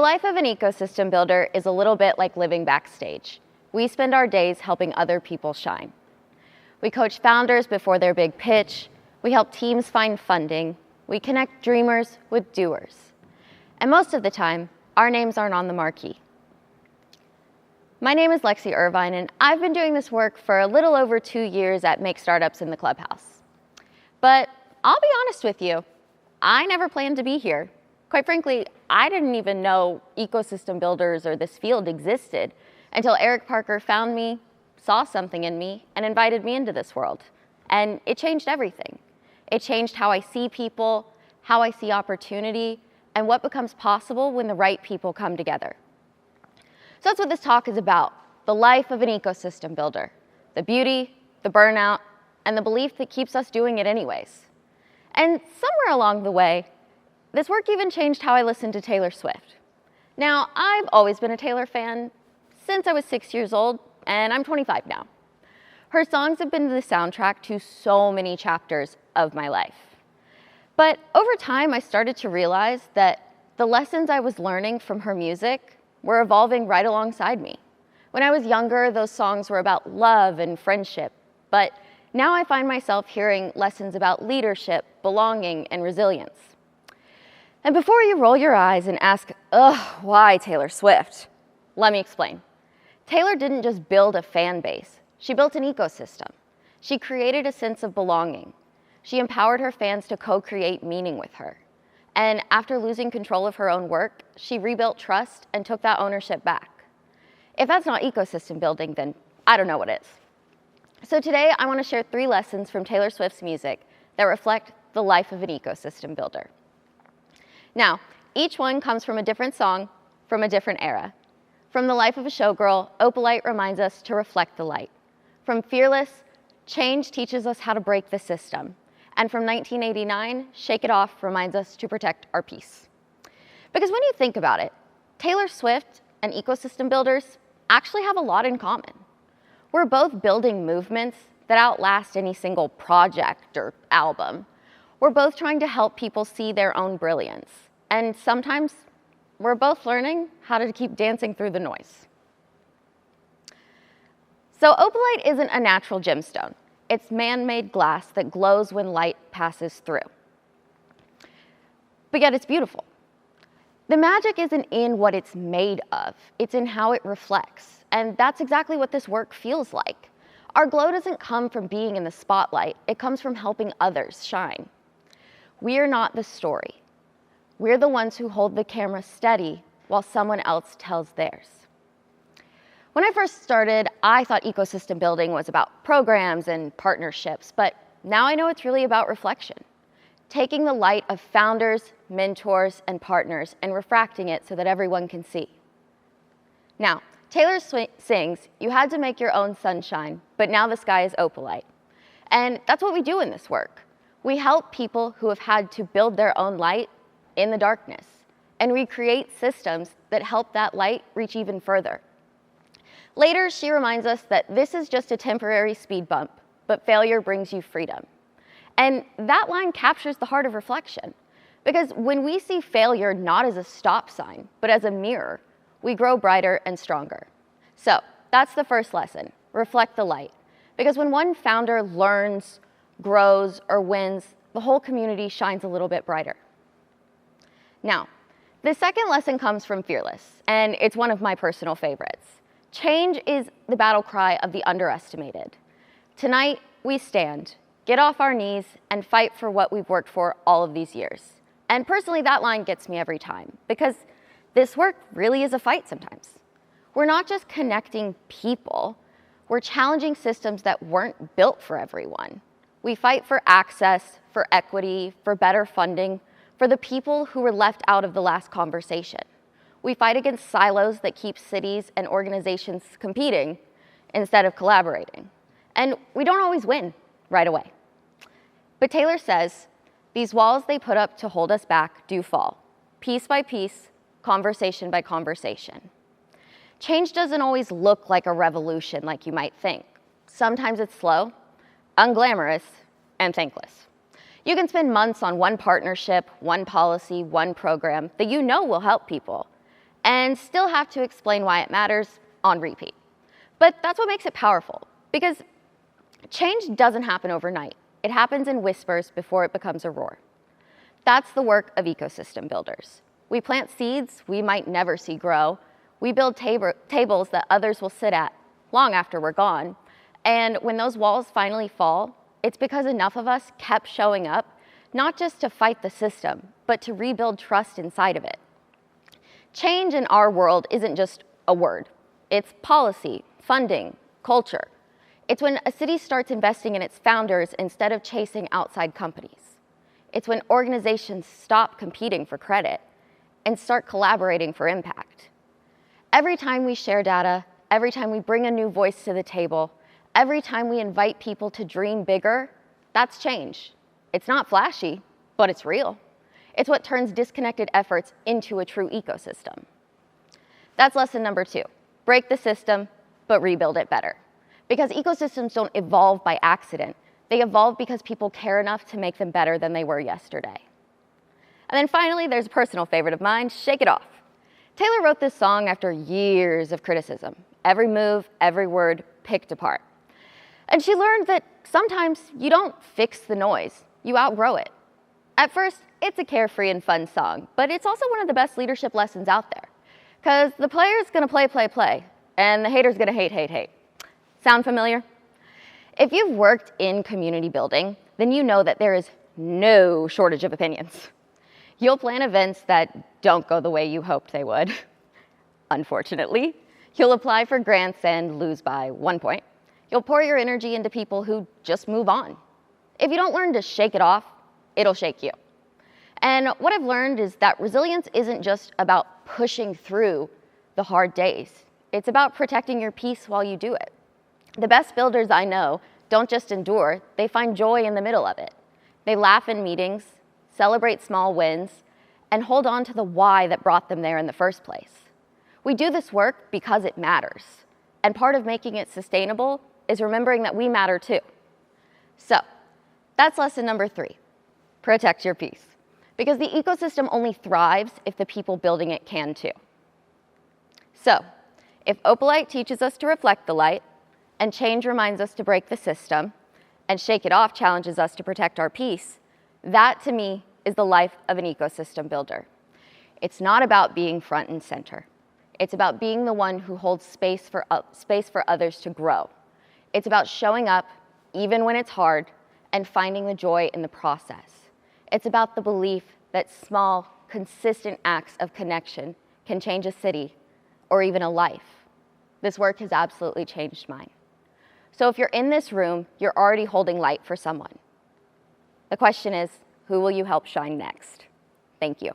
The life of an ecosystem builder is a little bit like living backstage. We spend our days helping other people shine. We coach founders before their big pitch. We help teams find funding. We connect dreamers with doers. And most of the time, our names aren't on the marquee. My name is Lexie Irvine, and I've been doing this work for a little over 2 years at Make Startups in the Clubhouse. But I'll be honest with you, I never planned to be here. Quite frankly, I didn't even know ecosystem builders or this field existed until Eric Parker found me, saw something in me, and invited me into this world. And it changed everything. It changed how I see people, how I see opportunity, and what becomes possible when the right people come together. So that's what this talk is about, the life of an ecosystem builder, the beauty, the burnout, and the belief that keeps us doing it anyways. And somewhere along the way, this work even changed how I listened to Taylor Swift. Now, I've always been a Taylor fan since I was 6 years old, and I'm 25 now. Her songs have been the soundtrack to so many chapters of my life. But over time, I started to realize that the lessons I was learning from her music were evolving right alongside me. When I was younger, those songs were about love and friendship, but now I find myself hearing lessons about leadership, belonging, and resilience. And before you roll your eyes and ask, ugh, why Taylor Swift? Let me explain. Taylor didn't just build a fan base, she built an ecosystem. She created a sense of belonging. She empowered her fans to co-create meaning with her. And after losing control of her own work, she rebuilt trust and took that ownership back. If that's not ecosystem building, then I don't know what is. So today, I want to share 3 lessons from Taylor Swift's music that reflect the life of an ecosystem builder. Now, each one comes from a different song, from a different era. From The Life of a Showgirl, Opalite reminds us to reflect the light. From Fearless, Change teaches us how to break the system. And from 1989, Shake It Off reminds us to protect our peace. Because when you think about it, Taylor Swift and ecosystem builders actually have a lot in common. We're both building movements that outlast any single project or album. We're both trying to help people see their own brilliance. And sometimes we're both learning how to keep dancing through the noise. So opalite isn't a natural gemstone. It's man-made glass that glows when light passes through. But yet it's beautiful. The magic isn't in what it's made of, it's in how it reflects. And that's exactly what this work feels like. Our glow doesn't come from being in the spotlight, it comes from helping others shine. We're not the story. We're the ones who hold the camera steady while someone else tells theirs. When I first started, I thought ecosystem building was about programs and partnerships, but now I know it's really about reflection. Taking the light of founders, mentors, and partners and refracting it so that everyone can see. Now, Taylor sings, "You had to make your own sunshine, but now the sky is opalite." And that's what we do in this work. We help people who have had to build their own light in the darkness, and we create systems that help that light reach even further. Later, she reminds us that this is just a temporary speed bump, but failure brings you freedom. And that line captures the heart of reflection, because when we see failure not as a stop sign, but as a mirror, we grow brighter and stronger. So that's the first lesson, reflect the light. Because when one founder learns, grows, or wins, the whole community shines a little bit brighter. Now, the second lesson comes from Fearless, and it's one of my personal favorites. Change is the battle cry of the underestimated. Tonight, we stand, get off our knees, and fight for what we've worked for all of these years. And personally, that line gets me every time, because this work really is a fight sometimes. We're not just connecting people, we're challenging systems that weren't built for everyone. We fight for access, for equity, for better funding, for the people who were left out of the last conversation. We fight against silos that keep cities and organizations competing instead of collaborating. And we don't always win right away. But Taylor says, these walls they put up to hold us back do fall, piece by piece, conversation by conversation. Change doesn't always look like a revolution like you might think. Sometimes it's slow, unglamorous, and thankless. You can spend months on one partnership, one policy, one program that you know will help people. and still have to explain why it matters on repeat. But that's what makes it powerful, because change doesn't happen overnight. It happens in whispers before it becomes a roar. That's the work of ecosystem builders. We plant seeds we might never see grow. We build tables that others will sit at long after we're gone. And when those walls finally fall, it's because enough of us kept showing up, not just to fight the system, but to rebuild trust inside of it. Change in our world isn't just a word. It's policy, funding, culture. It's when a city starts investing in its founders instead of chasing outside companies. It's when organizations stop competing for credit and start collaborating for impact. Every time we share data, every time we bring a new voice to the table, every time we invite people to dream bigger, that's change. It's not flashy, but it's real. It's what turns disconnected efforts into a true ecosystem. That's lesson number 2. Break the system, but rebuild it better. Because ecosystems don't evolve by accident. They evolve because people care enough to make them better than they were yesterday. And then finally, there's a personal favorite of mine, Shake It Off. Taylor wrote this song after years of criticism. Every move, every word picked apart. And she learned that sometimes you don't fix the noise, you outgrow it. At first, it's a carefree and fun song, but it's also one of the best leadership lessons out there. Because the player's gonna play, and the hater's gonna hate. Sound familiar? If you've worked in community building, then you know that there is no shortage of opinions. You'll plan events that don't go the way you hoped they would, unfortunately. You'll apply for grants and lose by 1 point. You'll pour your energy into people who just move on. If you don't learn to shake it off, it'll shake you. And what I've learned is that resilience isn't just about pushing through the hard days. It's about protecting your peace while you do it. The best builders I know don't just endure, they find joy in the middle of it. They laugh in meetings, celebrate small wins, and hold on to the why that brought them there in the first place. We do this work because it matters. And part of making it sustainable is remembering that we matter too. So, that's lesson number 3. Protect your peace. Because the ecosystem only thrives if the people building it can too. So, if Opalite teaches us to reflect the light, and change reminds us to break the system, and Shake It Off challenges us to protect our peace, that to me is the life of an ecosystem builder. It's not about being front and center. It's about being the one who holds space for others to grow. It's about showing up even when it's hard and finding the joy in the process. It's about the belief that small, consistent acts of connection can change a city or even a life. This work has absolutely changed mine. So if you're in this room, you're already holding light for someone. The question is, who will you help shine next? Thank you.